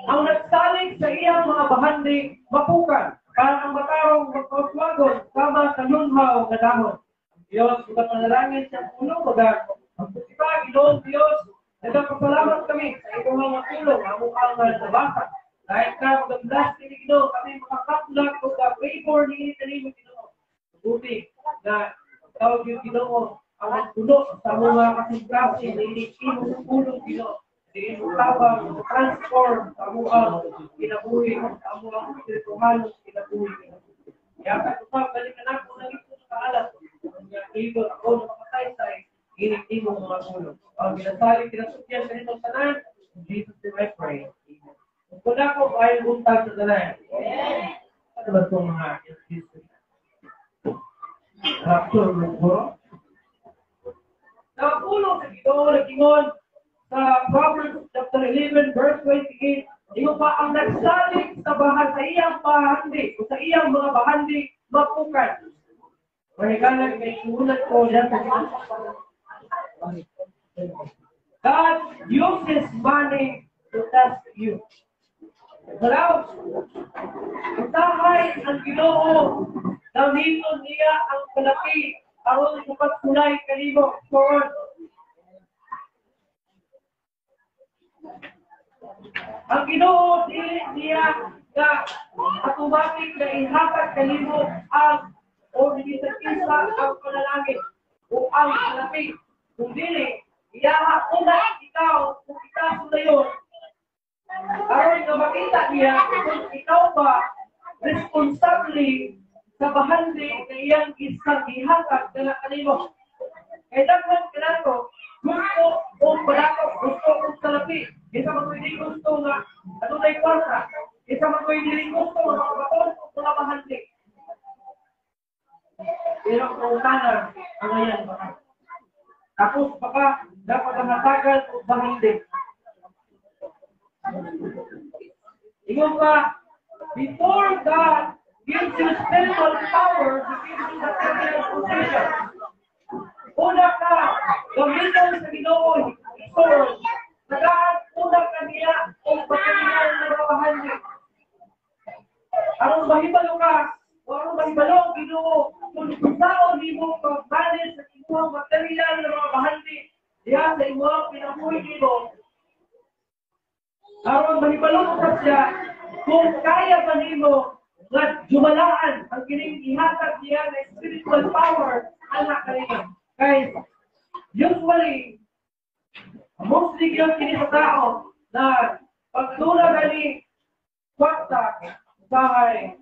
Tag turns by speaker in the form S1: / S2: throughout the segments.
S1: ang nagsalig sa iyang mga bahandi mapukan, para ang matarong magpapwagon, kama sa lunhaw na dahon. Diyos, mga panalangin sa puno, mga magpusita, Ginoong Diyos, nagpapasalamat kami sa iyong mga tulong, ang mukhang nabasa. Dahil ka, magandang kini Ginoo, kami makakatulak o ka-favor ni Ginoo, Ginoo. Buti na tawag yung Ginoo, ang magpuno sa mga kasimplase na inikin mo sa pulong Ginoo. Hindi mo tabang, transform sa mga kinabuhi, sa mga spiritual kinabuhi. Kaya ito pa, balikan ako na ito sa kaalat. Ito ako na makatay-tay, inikin mo mga pulong. Ang ginasali, kinasukyan sa itong tanan, Jesus name I pray. Kung ako ay buntag sa tanan. Ano ba itong mga Jesus? Rapture ng Goro? Nakapulong sa Ginoo, nag-ingon sa Proverbs chapter 11, verse 28, iyong pa ang nagsalig sa iyang bahandi, o sa iyang mga bahandi, mapukan. Mahikalag may sulat ko dyan sa God uses money to test you. Salaw, usahay ang Ginoo, gamiton niya ang kalaki, aron sa pagsulay kanimo forward. Ang Ginoo dili niya nga automatic na ihatag kanimo ang o hindi sa kisa ang panalangin o ang kalapit. Kung dili, iyaha una ikaw, kung ikaw na yun, aron na makita niya kung ikaw ba responsably sa bahandi na iyang isang ihatag na kanimo. Kaya dapat kanako, gusto o palako, gusto o kalapit. Isa mag-pwede gusto nga, ano na yung kwarta? Isa mag-pwede gusto nga makabaton o mga bahandi. Pero kung kanan, ano yan baka? Tapos baka dapat ang hatagan o bahandi. Ingon ka, before God gives you spiritual power, He gives you the spiritual position. Una ka, gamitan sa Ginoo, sword. Nagaan, una ka niya o pagkakinan na bahandi. Anong mahibalo ka? O anong mahibalo ang Ginoo? Kung sao di mo pag-manage sa imuang material na mga bahandi, diyan sa imuang pinabuhi nimo. Aron mahibalo ka siya, kung kaya ba nimo na jumalaan ang kining ihatag niya na spiritual power, anak kanina. Guys, usually, mostly yung kini sa tao na pagtula gani kwarta, usahay,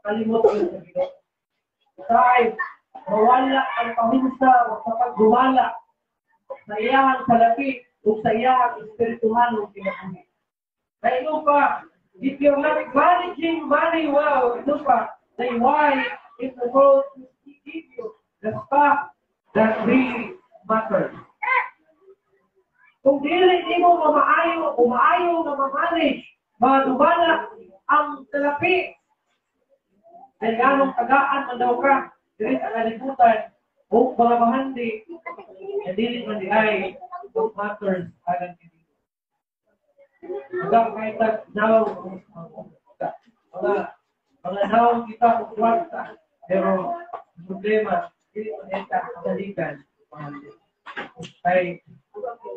S1: kalimutan sa Ginoo. Usahay, mawala ang paminsa o sa paggumala sa iyahang salapi o sa iyahang espirituhan o kinabuhi. Kaya ito pa, if you're not managing money well, ito pa, then why is the world to give you the stuff that really matters? Kung dili mo maayo na ma-manage, madumala ang salapi, ay ganong tagaan man daw ka, dili sa kalibutan, o mga bahandi, na dili man di ay, what matters, alam dito. Hanggang kahit naw, mga naw kita o kwarta, pero problema, dili man ita kasalikan, ay,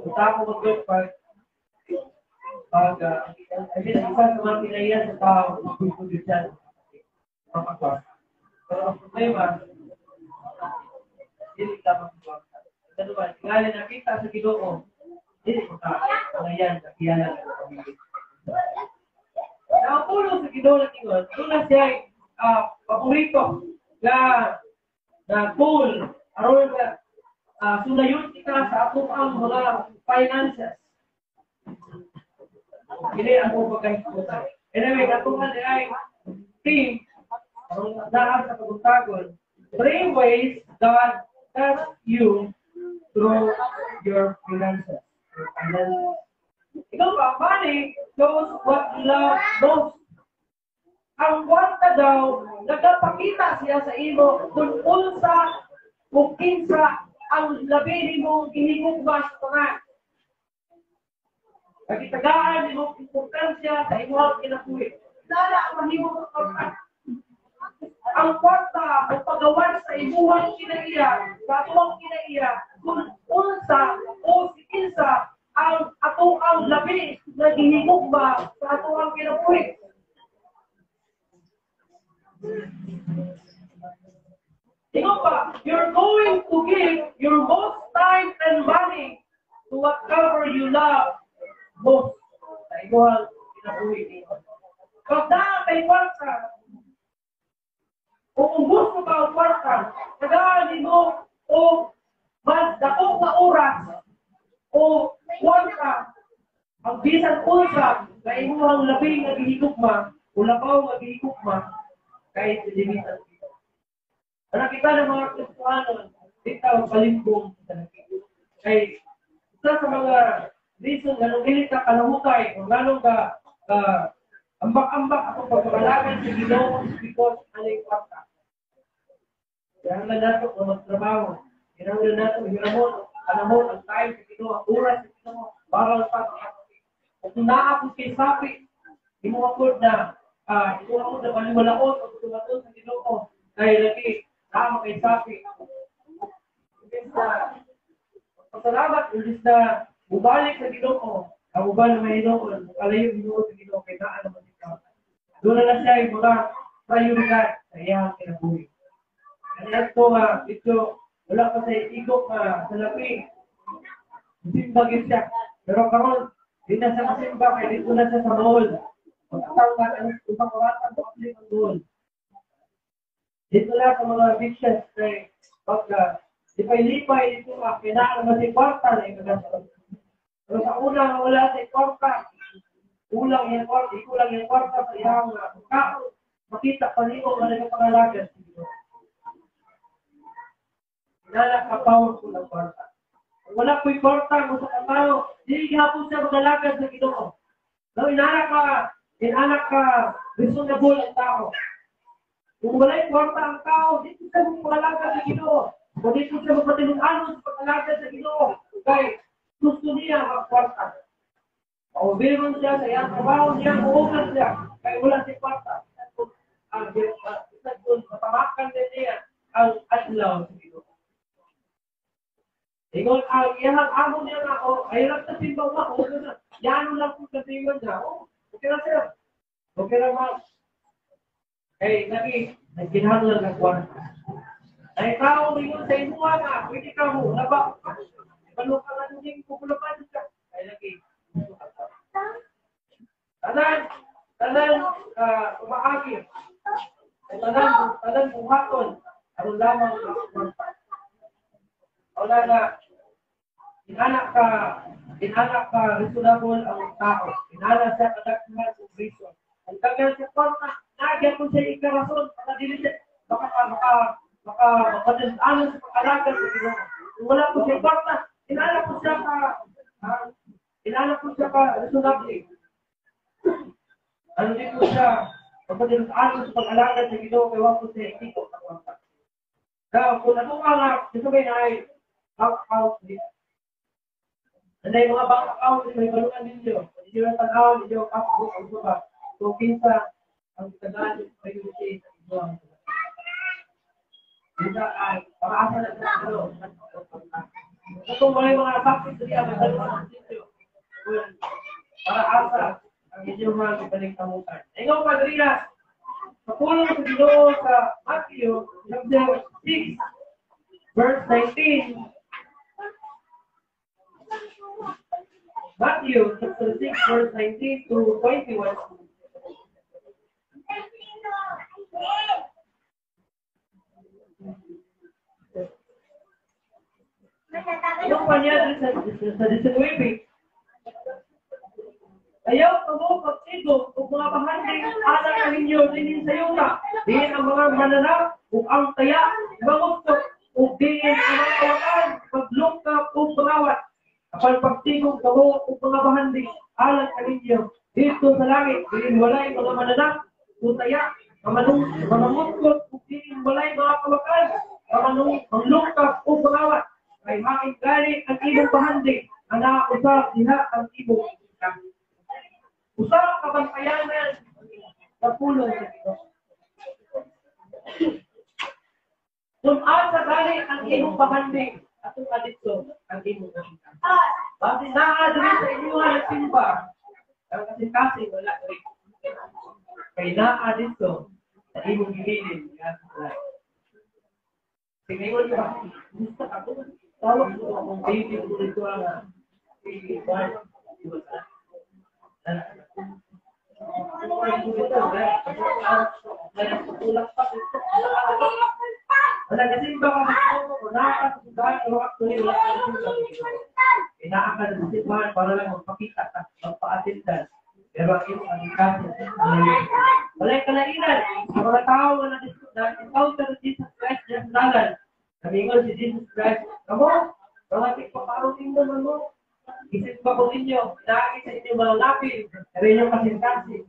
S1: punta ko mag-look pag I mean, isa sa mga pinayan sa tao, gusto dyan, pero ang problema, hindi ka magpapagwagta. Ano ba, tingali nakita sa Ginoo, hindi ko ka, pinayan, nakiyanan ng pamilya. Nakapulong sa Ginoo na tingon, doon na siya ay paborito na tool, aron na sunayon kita sa atong ang mga finances. Hindi ako pagkahisputan. Anyway, katungan ay team, dahil sa pagpuntagon, 3 ways God tests you through your finances. Ikaw ba, money knows what you love most. Ang kwarta daw, nagpakita siya sa imo kung unsa o kinsa ang labi mong hinigugmas ko nga. Pagkitagaan mong importansya kwarta sa imong kinabuhi. Nara ang mahimong kwarta. Ang kwarta o pagawan sa imuhang kinaiya, sa atuang kinaiya, kung unsa o kinsa ang atuang labi na gihigugma sa atuang kinabuhi. Ikaw ba, you're going to give your most time and money to whatever you love most. Sa imuhang kinabuhi. Pagdaan kay kwarta, kung gusto ka ang kwarta, tagaan mo o mas dakong na oras o kwarta ang bisan unsa na imuhang labing nga gihigugma o labaw nga gihigugma kahit limitan dito. Ano kita ng mga Kristohanon, dito ang palimbong sa nakikita. Kay isa sa mga reason nga nung dili ka kalahukay o ganong ka ambak-ambak akong pagpapalagan sa Ginoo because anay kwarta. Kailangan nato na magtrabaho. Kailangan nato hiramon, panahon, ang time sa Ginoo, ang oras sa Ginoo, para sa kung naapos kay sapi, hindi mo akod na ito ako na paliwalaon o tumatod sa Ginoo dahil lagi tama kay sapi. Pasalamat, ilis na bubalik sa Ginoo, ang uban na may Ginoo, alayo Ginoo sa Ginoo, kay naan naman ikaw. Doon na siya yung mga prioridad sa iyang kinabuhi. Kaya ito ito, wala pa sa igok sa lapi. Simba siya. Pero karon, di na siya masimba, kaya dito na siya sa mall. Pagkatawag na ang upang oratan sa kapling ang doon. Dito na sa mga beaches, pagka lipay-lipay dito kailangan naman si kwarta na ikagasan. Pero sa una, wala si kwarta. Kulang yung kwarta, ikulang yung kwarta sa iyang kao. Makita pa niyo na nagpangalagan. Nalakapaw ko ng kwarta. Wala ko'y kwarta kung sa katao, hindi hapon siya magalagad sa Ginoo. No, inanak ka, reasonable ang tao. Kung wala'y kwarta ang tao, dito siya magalagad sa Ginoo. O dito siya magpatinong-anon sa pagalagad sa Ginoo. Kaya gusto niya magkwarta. O bilman siya sa iyang trabaho niya, uugas siya. Kaya wala si kwarta. Matamakan din niya ang adlaw sa Ginoo. Ikaw, iyahang amo niya na, ay lang sa simbaw na, yan lang po sa simbaw niya, okay na siya. Okay na ma. Eh, nagkinahanglan ng kwarta. Ay, tao rin sa imuha na, pwede ka mo, naba, paano ka na nung pupulapan siya? Ay, lagi. Tanan, umaagi. Tanan, buhaton. Ano lamang ang kwarta. Wala na, inanak ka, reasonable ang tao. Inanak siya kadagdagan ng reason. Ang kanyang siya kwarta, nagyan mo siya ikarason, makadilit, maka makadalanan sa pag-alaga sa Ginoo. Kung wala po siya kwarta, inanak po siya ka reasonable. Ano din po siya, makadalanan sa pag-alaga sa Ginoo, kaya wala po siya ikikot ng kwarta. Kaya kung ano nga, ito ba na ay bank account dito. Anday mga bank account, may balungan ninyo. Hindi nyo tanaw, hindi nyo passbook, ang suba. So, kinsa, ang tagaan, priority sa ito ang suba. Kinsa ay, para-asa na sa ito. Kung may mga bakit niya, may balungan ninyo. Para-asa, ang inyong mga ipaligtamutan. Ngayon, Padrina, sa pulong sa Ginoo sa Matthew, chapter 6, verse 19. Matthew chapter 6, verse 19 to 21. Yung kanya sa 19. Ayaw mo pagtigo kung mga pahanding anak na ninyo din sa yuta. Diin ang mga mananap kung ang kaya mangutok o diin ang mga kawakan paglungkap o pangawat. Kapag pagtigong kamo kung mga pahanding anak na ninyo dito sa langit, diin walay mga mananap o taya, mamangutok o diin walay mga kawakan, manglungkap o pangawat. Ay maing galing ang ibong pahanding, ang nakausap diha ang ibong Usa ka bantayanan sa pulong sa Ginoo. Kung asa gani ang imong pamanding, atong adito ang imong kasing. Basi naa diri sa inyo ang simba. Ang kasing wala diri. Kay naa dito sa imong gilid nga tulay. Tingnan ba? Gusto ako. Tawag ko ang baby ko dito nga. Wala kasi ba ako nakakasudahan ng waktu nila inaakan ng simbahan para lang magpakita at magpa-attendance. Pero ang iyong kasi wala kalainan. Ang mga tao na na-encounter ng Jesus Christ na sanalan. Namingon si Jesus Christ. Kamu, mga tigpaparutin naman mo. Isip ba ko ninyo, lagi sa inyo malalapin, pero inyong kasing-kasing.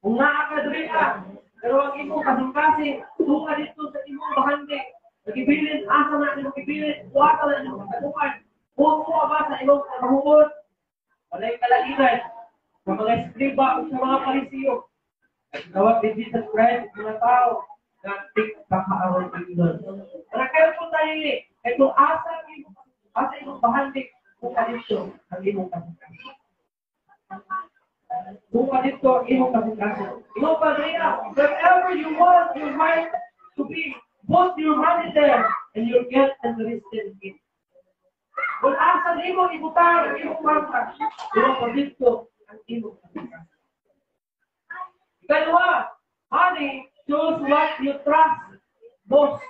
S1: Kung nakakadri ka, pero ang imong kasing-kasing, tunga dito sa imong bahandi, nagibilin, asa na imong gibilin, kuwata na imong katanungan, puso ba sa imong kamuhod, walay kalainan, sa mga eskriba o sa mga parisiyo, gawat ni Jesus Christ, mga tao, na tigpapaawan ng inon. Para kayo po tayo ni, ito asa imong bahandi, kung kadito, ang imong kasing-kasing. Kung dito, imong kasing-kasing. Imong pagkaya, wherever you want your mind to be, put your money there, and you'll get interested in it. Kung asa na imong ibutar, ang imong marka, imong dito, ang imong kasing-kasing. Ikalawa, money shows what you trust most.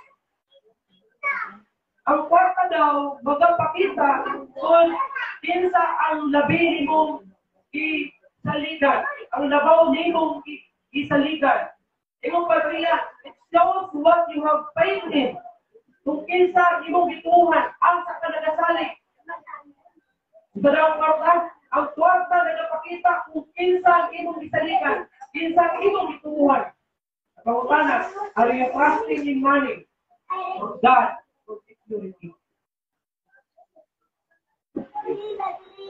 S1: Ang kwarta daw, magpapakita kung kinsa ang labi mong isaligan. Ang labaw ni mong isaligan. Imong pagriya, it shows what you have faith in. Kung kinsa imong gituhan, ang sa kanagasalig. Sa daw ang kwarta, ang kwarta nagpapakita kung kinsa imong isaligan, kinsa imong gituhan. At pangutana, are you trusting in money or God? Security.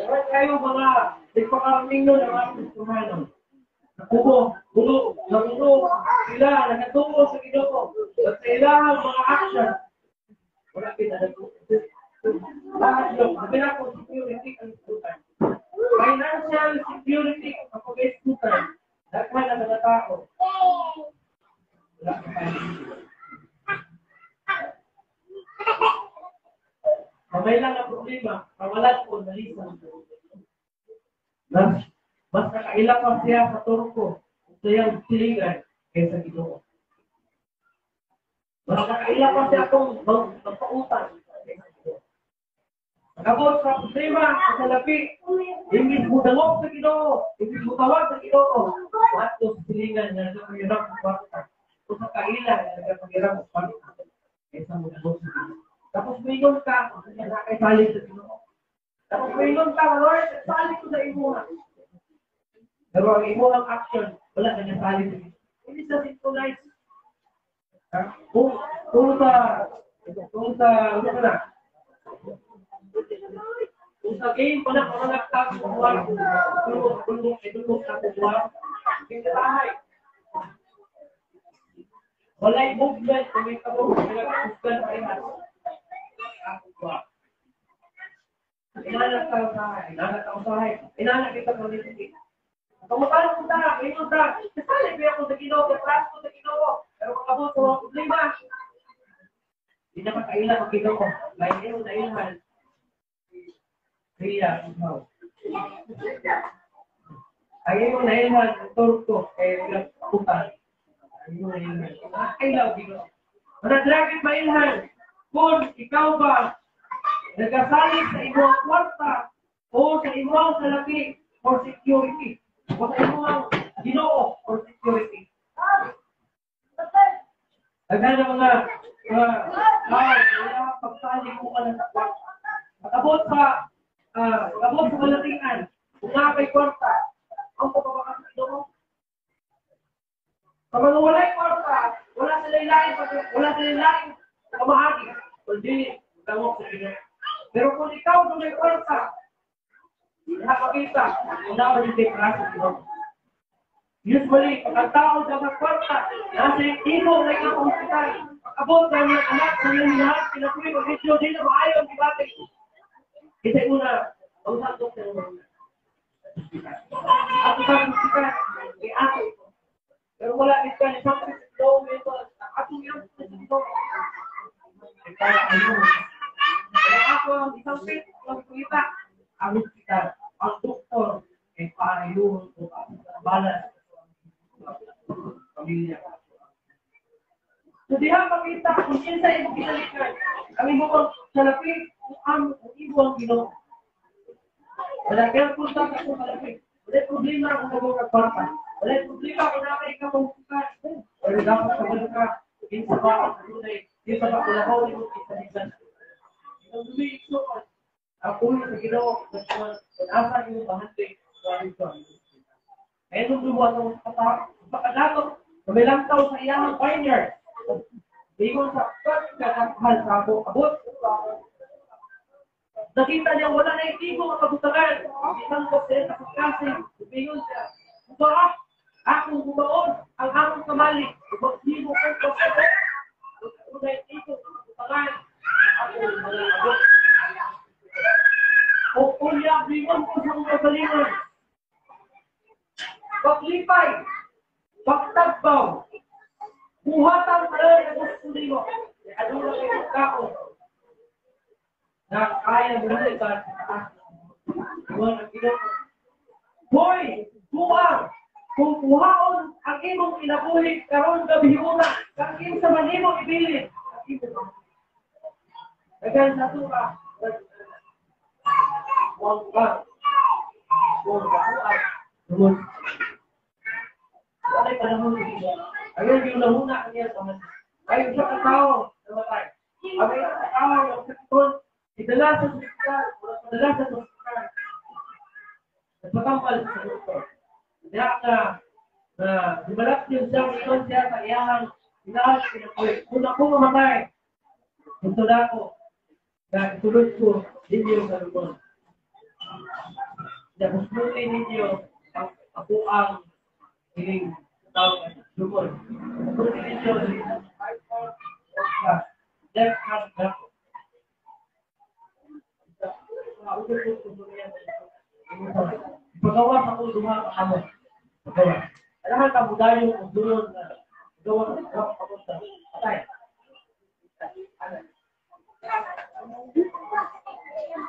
S1: Dapat kayo mga nagpakaraming nun ang ating Kristiyano. Nakubo, bulog, nangulo, sila nagatubo sa Ginoo. At sa ilang mga action, wala pinadago. Lahat yun, sabi na po, security ang isutan. Financial security ang pag-isutan. Dagman na mga tao. Wala ka financial. Mamay lang ang problema, kawalan ko na lisan. Mas nakailang pa siya sa turko sa iyang silingan kaysa Ginoo. Mas nakailang pa siya akong magpautang kaysa Ginoo. Nagabot sa problema sa lapi, hindi mo dangog sa Ginoo, hindi mo tawag sa Ginoo. At sa silingan na nagpapagirap sa kwarta. O sa kailan na nagpapagirap sa kwarta kaysa mo dangog sa Ginoo. Tapos mingon ka, kay salit sa Ginoo. Tapos mingon ka, Lord, salit ko sa imo. Pero ang imo ang action, wala na niya salit sa Ginoo. Hindi sa synchronize. Kung sa game, kung nagtapos ng buwan, tulog sa buwan, hindi tahay. Wala'y movement, kung may kabog, pinag-movement pa rin natin. Inanak kita politik. Kamutan ko ta, ito ta. Kasali ko ako sa Ginoo, katras ko sa Ginoo. Pero makabot ko ang problema. Hindi na makailan ang Ginoo. Lain yung nailhan. Kaya, ikaw. Ayaw yung nailhan, ang turko, kaya ilang putan. Ayaw yung nailhan. Nakailaw, Ginoo. Manadrakit mailhan. Kung ikaw ba nagkasalit sa imong kwarta o sa imong salapi for security o sa imong Ginoo for security. Agad na mga pagsalit mo ka ng kwarta. Makabot sa malatingan, kung nga kay kwarta, ang pagkabakas sa Ginoo. Kapag wala'y kwarta, wala silang laing kamahagi. Kundi, tawag sa Ginoo. Pero kung ikaw na may kwarta, Nakakita, una ba yung klase dito? Usually, pag ang tao sa kwarta, nasa ibong na yung hospital, abot na yung anak, sa yung lahat, pinakulit ang video, di na maayon, di ba? Kasi una, ang santok sa mga. At sa hospital, may ako. Pero wala ito, isang low method, atong yung ito. Kaya ako, isang pit, ang kita, ang hospital, ang doktor, ay paayun o balas pamilya. So diha makita kung kinsa imong ginalikan. Ang imong salapi ang imong Ginoo. Wala kang punta sa salapi. Wala problema kung nagong kagparta. Wala problema kung nakay ka mong sukat. Pero dapat sa ka kinsa ba ang tunay, kinsa ba kulabaw imong ginalikan. Ang dumi ito ang ulo sa Ginoo kung asa imong bahante sa ito. Kaya nung lumuwas ang pagkadato, kumilang tao sa iyang vineyard. Bingon sa pagkakahal sa abot. Nakita niya wala na itigo ang kabutangan. Isang kasi sa pagkasing, bingon siya. Ba, akong bumaon ang among kamali. Magsibo kong pagkakasing. Wala na itigo ang kabutangan. Akong mga abot. O kuya, bingon ko sa mga balingan. Paglipay, pagtagbaw, buhatan pa rin ang gusto mo. Ano lang yung kako na kaya balikan ang Ginoo. Hoy, buwang, kung buhaon ang imong inabuhi karon gabi muna, kang kinsa man imong ibilin. Dagan sa tuka. Wag ka. Wala pa naman dito. Ayun yung lahuna niya sa mga. Ayun sa katao, namatay. Ayun sa katao, yung sakitol, idala sa hospital, idala sa hospital. Nagpatampal sa doktor. Kaya na dibalak yung siya, mayroon siya sa iyahang inaas, pinakulit. Una ko mamatay. Ito na ako. Na itulog ko, ninyo sa lupon. Tapos muli ninyo, ako ang hiling tao lumon. Muli ninyo, left hand back. Pagawa sa kong duha ka kamo. Pagawa. Kailangan ka budayo kung dunod na pagawa sa duha ka kamo. Patay.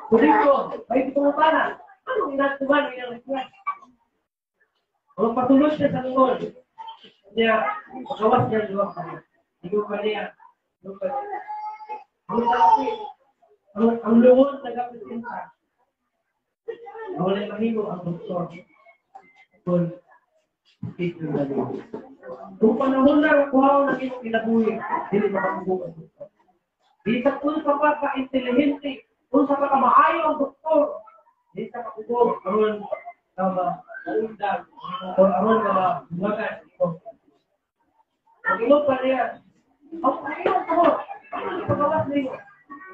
S1: Kulit ko, may pumapana. Anong inatuman ng ilang request? Kung patulog siya sa lungod, niya, pagawas niya luwag kami. Hindi ko pa niya. Ang lungod nag-apresenta. Wala mahigo ang doktor. Kung ito na lungod. Kung panahon na kuhaw na kinabuhi, hindi makabubukan ang doktor. Di sa kung sa pagka-intelihente, kung sa pagka-maayo ang doktor, di sa kakubog, aron na maundang, o aron na bumagan. Ang ilog pa niya, ang ilog ko, ang ipagawas niyo.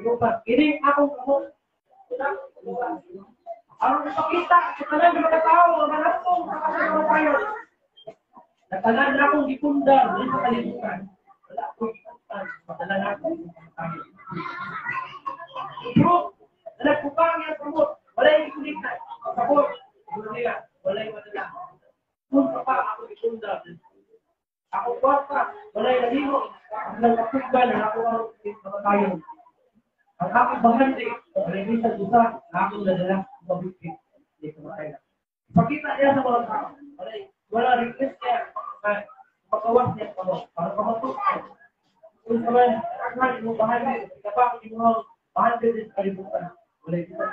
S1: Ilog pa, kining akong kamot. Aron ipakita, sa tanan ng mga tao, manatong sa kasama tayo. Natanan na akong ipundang, di sa kalimutan. Wala akong ipundang, matalan akong tayo. Bro, nagpupang yung kamot. Wala yung ikulitan. Sabot. Wala yung madala. Kung pa ako itunda. Ako kwarta. Wala yung nalimo. Ang nagkakugban na ako ang kamatayon. Ang aking bahandi. Wala yung isang isa na akong nadala. Mabukit. Hindi kamatayon. Ipakita niya sa mga tao. Wala request niya. Pagkawas niya kamot. Para kamatok. Kung naman, akman yung bahandi. Kapag yung bahandi din sa kalimutan. Wala yung isa.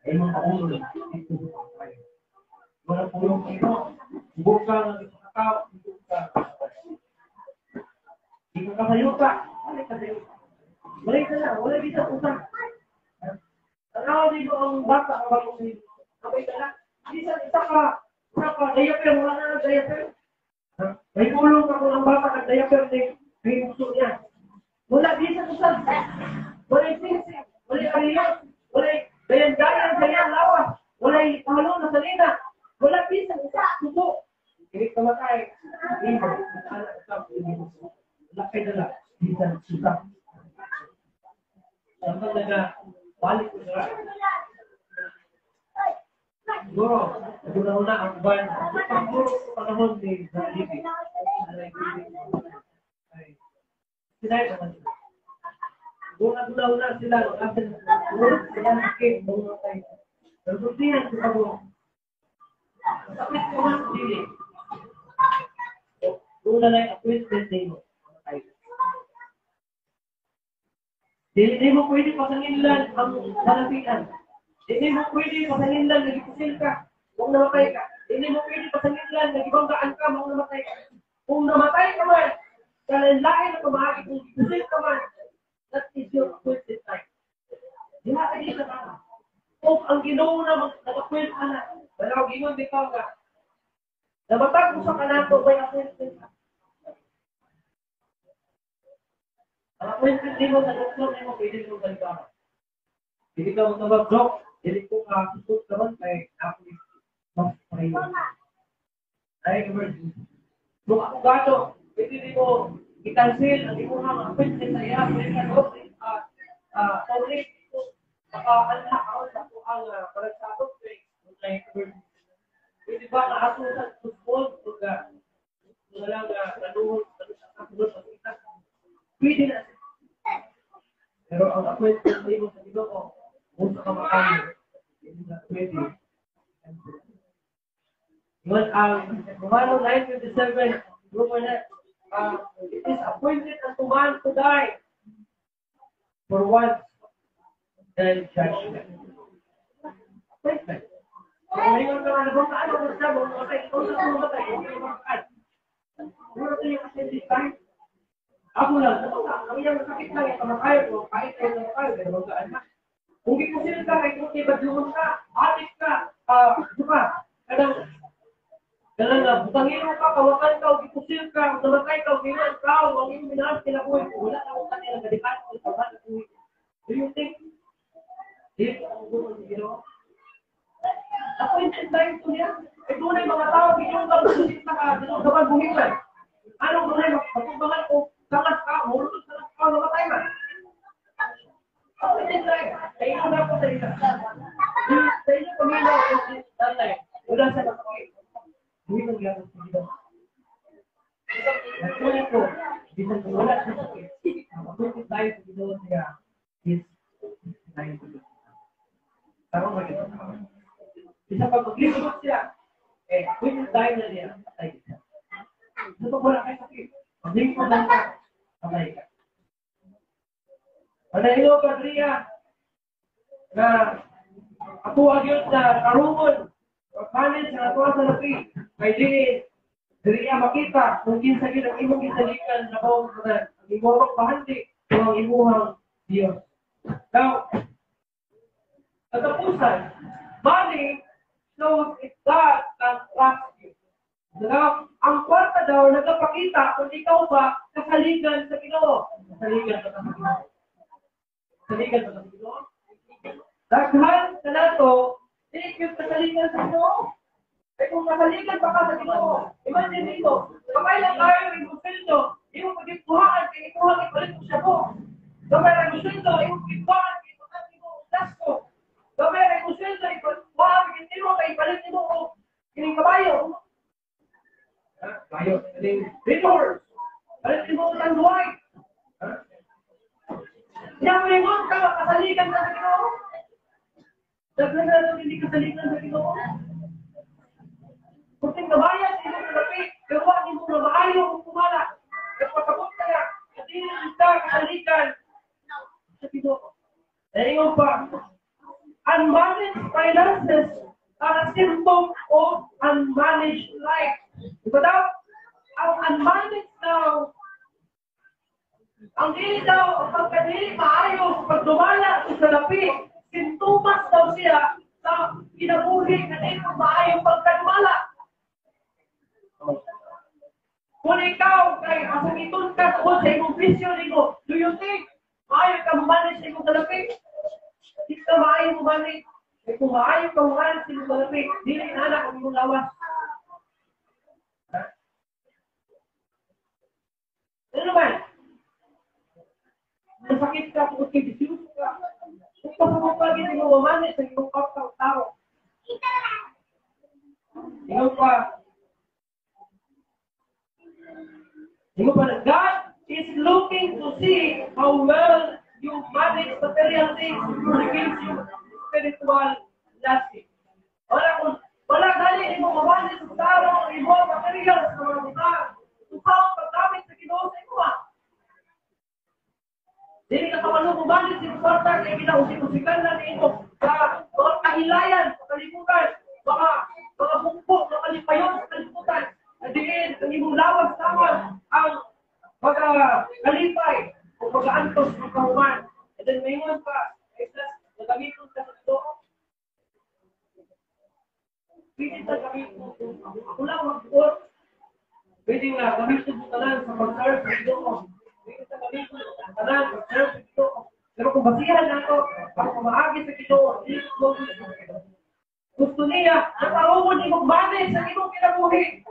S1: Ay mga ulo, ito tayo. Mga pulong ito, buka ng isang tao, buka. Hindi ka kasayuta, balik kasayuta. Balik ka na, wala dito usap. Tanaw dito ang bata, ang bagong dito. Kapay ka na, isa ka, diaper, wala na ng diaper. May pulong ako ng bata ng diaper, may gusto niya. Wala dito usap. Wala yung sinsip, wala yung ariyon, wala yung dayan lawas. walay halo na salina, wala bisan isa, suko. Kini kamatay, ibo, anak sa ibo. Wala kay dala, bisan suka. Sampai naga balik ko sa siguro, una ang ban, siguro panahon ni Zalibig. Sinay naman sila. Una sila, kasi sila sakit, mga tayo. Pero sutihan ko ako, sakit ko man sili. Una na yung appointment din mo. Hindi mo pwede pasanginlan ang halapian. Hindi mo pwede pasanginlan, nagipusil ka, kung namatay ka. Hindi mo pwede pasanginlan, nagibanggaan ka, kung namatay ka. Kung namatay ka man, kalanlain na kumahagi, kung pusil ka man, that is your appointed time. Di na kayo sa tama. Kung ang Ginoo na nag-appoint ka na, wala ko gingon, di ka ka. Namatag mo sa kanato, may appointment ka. Ang appointment din mo sa doktor, hindi mo pwede mo balikan. Hindi ka magkabag-dok, hindi ko susut naman kay ako mas pahiyo. Ay, emergency. Kung ako gato, pwede mo i-cancel ang imuhang appointment na iya, pwede ka doktor, public, anak ako sa ang palagsabot kay emergency. Pwede ba na-asusan support o walang nanuhod sa kita? Pwede na. Pero ang appointment mo sa iba ko, kung sa kamakain, hindi na pwede. Yun ang Romano 9:27, it is appointed unto man to die for once, then judgment. Appointment. Kung ngayon ka nga nabangkaan, kung sa bumatay, kung sa bumatay, kung sa bumatay. Kung ito yung ascended time, ako lang, kami yung sakit lang, yung kamakayo ko, kahit kayo na makayo, kaya nabangkaan na. Kung di ko sila ka, kahit kung ibadluman ka, atik ka, kadang butangin mo ka, kawakan ka, o ipusil ka, o namatay ka, o ginawan ka, o ang iyong minahas kinabuhay ko, wala na kung kanila gadikan, o itaban, do you think? Dito ang gusto ng Ginoo? Appointed time to niya. Ay tunay mga tao, ginong ka, susit na ka, ginong ka buhilan. Anong tunay, matubbangan ko, sangat ka, mulot sangat ka, namatay na. Appointed time. Ay ino na po sa isa. Sa inyo pamilya, tatay, wala sa matawid. Buhin ang gano'n sa Ginoo. At tunay ko, bisan kung wala sa sakit, ang appointed time sa Ginoo niya is time to do. Tarong magiging tao. Isa pag maglibot siya, appointed time na niya, patay siya. Ito wala kayo sakit. Maglibot lang ka, patay ka. Manahilo, Padria, na ako agyon na karungon, pagpanin sa natuwa sa lapi, kay diri makita, kung kinsa yun ang imong gisalikan na bawang kanan, ang imong pahandi, o ang imuhang Diyos. Now, katapusan, money shows if God can trust you. Now, ang kwarta daw nagpapakita kung ikaw ba kasaligan sa Ginoo. Kasaligan ba sa Ginoo? Kasaligan ba sa Ginoo? Daghan sa nato, hindi yung kasaligan sa Ginoo. Eh kung kasaligan pa ka sa Ginoo, imagine dito, kapailan tayo yung gusto, yung pagkipuhaan, kinipuhaan, ipalit mo siya mo. Kapag ang gusto, yung pagkipuhaan, kinipuhaan mo, dasko. Kapag ang gusto, ipalit mo, ipalit mo, kining kabayo. Kabayo, kining rinors. Palit mo ng duway. Yamingon ka, kasaligan ka sa Ginoo. Daghan na ito, hindi kasaligan sa Ginoo. Kunting kabayan, hindi mo nalapi, pero wag mo na maayo kung kumala. At pasabot ka na, at hindi ka kasaligan sa Ginoo. Ngayon pa, unmanaged finances are a symptom of unmanaged life. Diba daw? Ang unmanaged daw, ang dili daw, ang pagkadili maayo, pagdumala sa salapi, sintomas daw siya sa kinabuhi na dito maayo pagkadumala. Kung ikaw, kay asungiton ka sa imong vision nito, do you think maayo ka manage sa imong salapi? Hindi ka maayo manage. kung maayo kawangan sila malapit, dili na anak ang imong lawas. Ano naman? Masakit ka, kung kibisius ka. Kung pasabupagin mo mamani sa iyong kapag tao. Ikaw pa. Ikaw pa na, God is looking to see how well you manage material things to give you spiritual blessing. Wala dali mo mamanage sa tao, imo material sa mga butang. Kung paggamit sa Ginoo sa imo. Dili ka pamalo mamanage sa kwarta kay ginausik-usikan na nimo sa mga kahilayan sa kalibutan, mga bungkok na kalipayon sa kalibutan. Diin ang imong lawas lawas ang kalipay o pag-aantos ng kahuman. And then mayroon pa, nagamiton ka sa ito. Pwede sa gamiton. Ako lang mag-support. Pwede nga, gamiton mo tanan sa pag-serve sa ito. Pwede sa gamiton sa tanan, pag-serve sa ito. Pero kung basihan na ito, ako kumaagi sa ito, gusto niya, natarungon ni mong bane sa imong kinabuhi.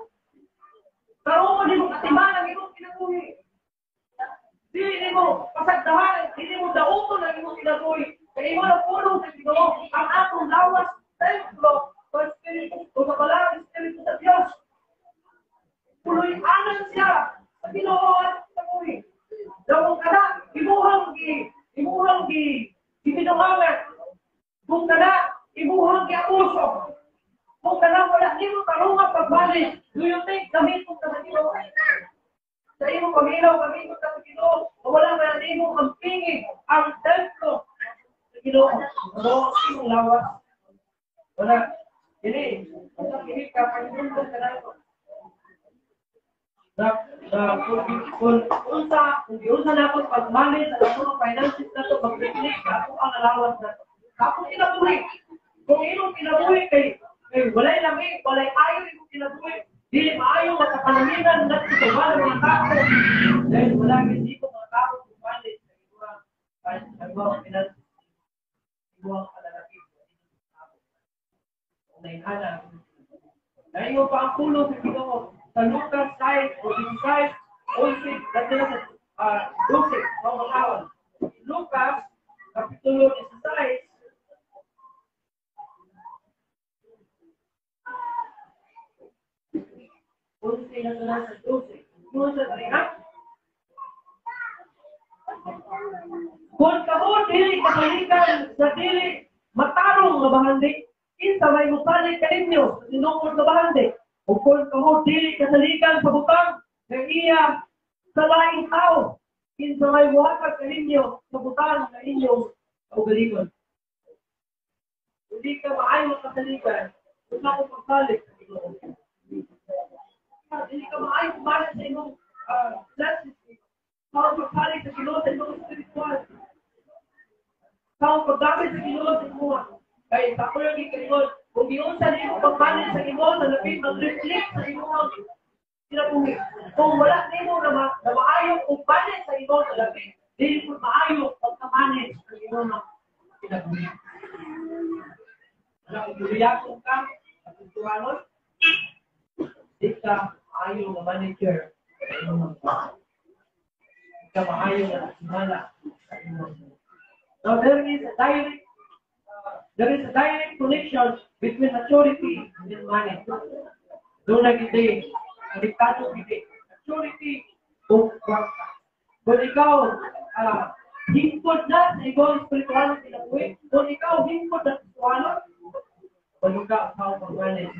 S1: Tarungon ni mong katiman ang imong kinabuhi. Dili mo pasagdahan, dili mo dauton ang imong kinabuhi. Kaya imo na puno sa Ginoo ang atong lawas templo sa Espiritu o sa Balang Espiritu sa Diyos. Puloy anan siya sa Ginoo at sa kinabuhi. Dawong kada, imuhang gibinuhangan. Kung kada, imuhang giabuso. Kung kada wala nimo tarungan pagbalik, do you think gamiton ka sa Ginoo? Sa iyong pamilaw, gamiton ka sa Ginoo, wala na nimo ang pingin, ang templo sa Ginoo. Ano ang lawas? Wala. Ini, ang pingin ka, pagpunta ka na ito. Kung giunsa na ako pag-manage sa ako ng finances na ito, mag-reflect na ako ang alawas na ito. Ako kinabuhi. Kung iyong kinabuhi kay walay lamig, walay ayaw iyong kinabuhi, dili maayo sa pananginan na ito ba ng mga tao. Dahil wala hindi ko mga tao mag-manage sa ibang finances, ibang kalalakit. Nainhana. Dahil mo pa ang pulo sa Ginoo. Sa Lucas 5 o 15, 11, dati na sa 12, ang mga Lucas, Kapitulo 16, sa 12. Kung sa trina, kung kamo dili kasalikan sa dili matarong nga bahandi, kinsa may musalig kaninyo sa tinungkol nga bahandi. O kung kamo dili kasalikan sa butang ng iya sa laing tao, kinsa may muhatag kaninyo sa butang na inyong kaugalingon. Hindi ka maayo kasalikan, kung ako pagsalig sa Ginoo. Hindi ka maayo kumalit sa inyong blessings. Kung pagsalig sa Ginoo sa inyong spiritual. Kung pagdamit sa Ginoo sa inyong kaya sa ako yung ikalimod, kung giunsa niyo pagpalit sa imo, na lapit mag-reflect sa imo kinabuhi. Kung wala niyo na maayong pagpalit sa imo, na lapit, hindi po maayong pagpalit sa imo na kinabuhi. Wala kung yuriyakong ka, at kung tuwanon, hindi ka maayong na manager sa imo ng bahay. Hindi ka maayong na simala sa imo. Now, there is a direct connection between maturity and money. Doon na giti, aliktado giti. Maturity o kwarta. Kung ikaw, hingkod na sa ikaw spirituality na buhay, kung ikaw hingkod na spirituality, kung ikaw pag-manage.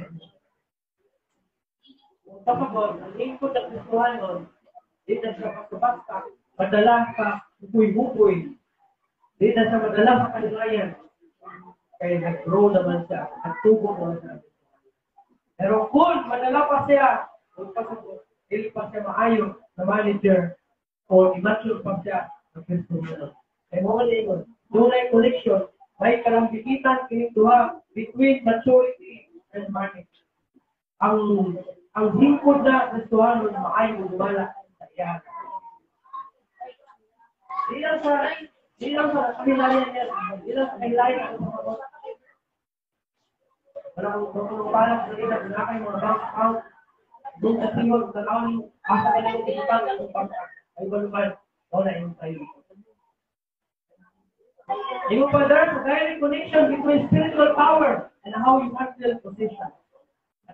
S1: Kung kapag hingkod na spirituality, di na siya basta-basta, madala ka, bukoy-bukoy. Di na siya madala sa kalilayan. Kaya nag-grow naman siya, nagtubo naman siya. Pero kung madala pa siya, hindi pa siya maayo na manager o immature pa siya na personal. Kaya mga lingon, doon ay connection, may kalambigitan kinituha between maturity and money. Ang hingkod na gustuhan mo na maayo gumala sa iyan. Di lang sa kahilayan niya, di lang sa kahilayan ng mga Parang kung paano sa ina, wala kayo mga bank account, doon sa tingol, sa naon, asa ka lang ipan, ang pagka, ay balukan, wala yung tayo. Yung pa there's a direct connection between spiritual power and how you handle position.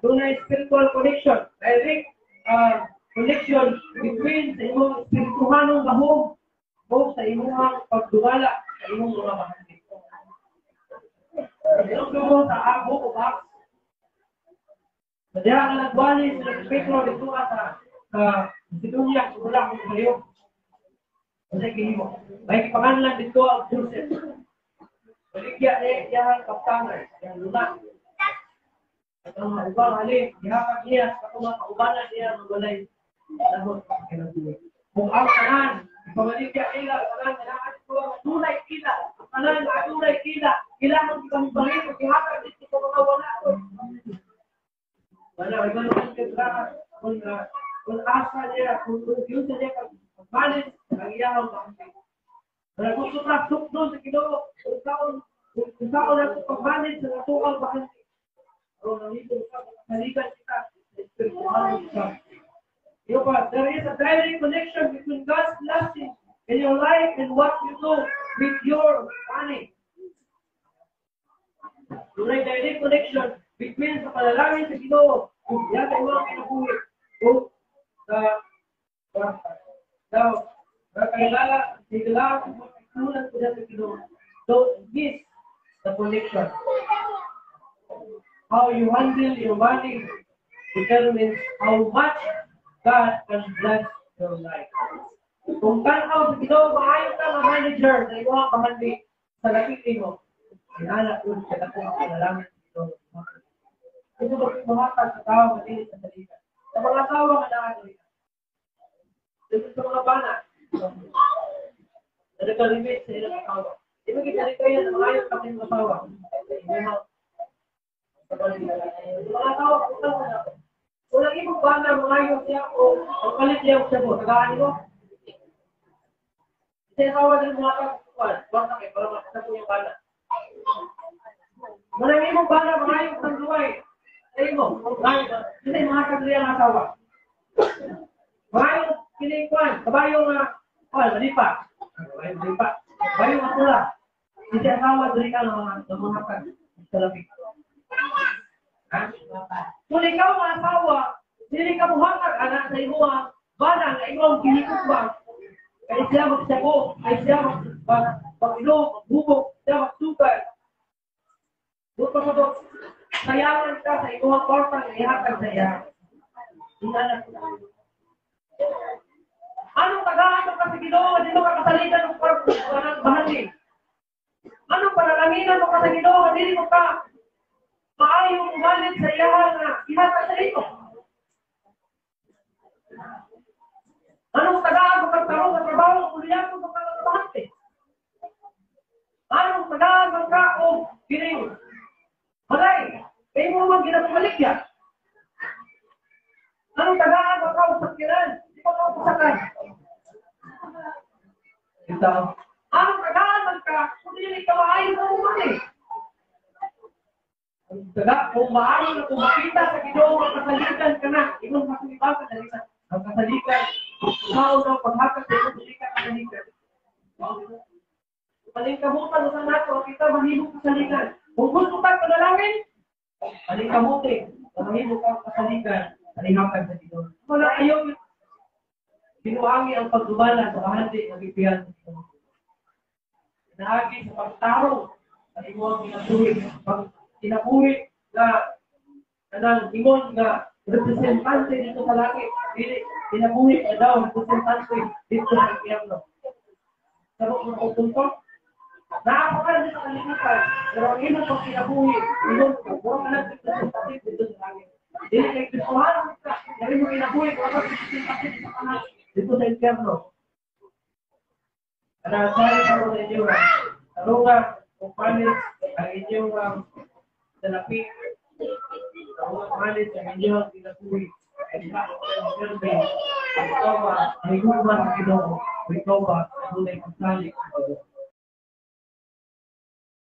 S1: Doon na spiritual connection, direct connection between sa imong spirituhanong bahog o sa imong pagduwala sa imong mga bahagi. Yung dugo sa abo o box. Madaya ka nagwali sa Petro dito sa situnya, wala ko sa iyo. Kasi kinimo. May kipanganlan dito ang Joseph. Baligya niya ang kaptangan, yung luna. At ang mga ubang halip, ihapag niya sa mga kaubanan niya magwalay. Kung ang kanan, ipabaligya nila, kanan, kailangan ito ang tunay kila. Kanan, tunay kila. Kailangan kami bangin, ihapag dito sa mga wala. Wala, iba naman kaya kung asa niya, kung yun sa niya, pagbalis, ang iyang bangin. Kaya kung sumasok doon sa Ginoo, kung saan na pagbalis sa natuang bangin. O nandito sa kaligan kita, espiritual kita. There is a direct connection between God's blessing in your life and what you do with your money. There is a direct connection between sa panalangin sa Ginoo kung yan ay mga kinabuhi o kakilala, sigla, tulad ko sa Ginoo. Don't miss the connection. How you handle your money determines how much God can bless your life. Kung tanaw sa Ginoo, maayon ka manager na iyong pamandi sa nakikita mo, inala ko sa dakong panalangin sa Ginoo. Ito ba kumahatag sa tao malinis sa salita? Sa mga asawa nga nakakita. Dito sa mga bana, na nag-remit sa ilang asawa. Ito kita kayo na maayon ka sa ilang asawa. Mga asawa, kung lagi mo ba na maayon siya o palit niya siya po, tagaan mo? Kasi asawa din mga kakukuhan, huwag na kayo para makita po yung bana. Malagi mo ba na maayon sa luway? Sabi mo, kasi mga kagriya ng asawa. Maayon kinikuan, kabayong malipa. Kabayong matula. Kasi asawa din ka ng mga kag sa labing. Kung ikaw mga asawa, hindi ka buhatag anak sa imo bana na ikaw kinikupang. Kaya siya magsago, kaya siya mag-ilog, magbubog, siya magsukal. Buto mo doon, sayangan ka sa imo kwarta na ihatag sa iya. Anong tagaan mo kasi Ginoo? Hindi mo kakasalitan ng kwarta ng bahagi. Anong panalanginan mo kasi Ginoo? Hindi mo ka maayong umalit sa iya na ihatag sa iyo. Anong tagaan mo kagtarong sa trabaho kung liyan mo magkakabahati? Anong tagaan mo ka o gining? Malay, kayo mo naman ginapamaligya. Anong tagaan mo ka o sakyanan? Di mo ka pasakay. Ito. Anong tagaan mo ka kung hindi ka maayong na umali? Kung maaari na kung makita sa Ginoo ang kasalitan ka na, ibang makalibasan na rin ang kasalitan, ikaw na paghakas sa iyong kasalitan. Palingkamutan sa nato, kita mahimong kasalitan. Kung gusto ka panalangin, palingkamutin, mahimong ka kasalitan, palinghakan sa Ginoo. Wala ayaw, binuangi ang pagdumala sa kahandi ng bibiyan sa Ginoo. Naagi sa pagtarong, sa iyong kinapuri na ng imon na representante dito sa langit. Kinapuri na daw representante dito sa impyerno. Sabot mo kung punto, nakapakalan sa kalimutan, pero ang imon pag kinapuri, imon ko, buwag ka lang representante dito sa langit. Dili kay Kristohan, dali mo kinapuri, buwag ka representante dito sa langit, dito sa impyerno. Anasari sa mga inyo, tarungan, kung panis, ang inyong salapi, ang panis, ang inyong kinapuri. Ikaw ba, may gumang Ginoo, ikaw ba, tunay pagsalik.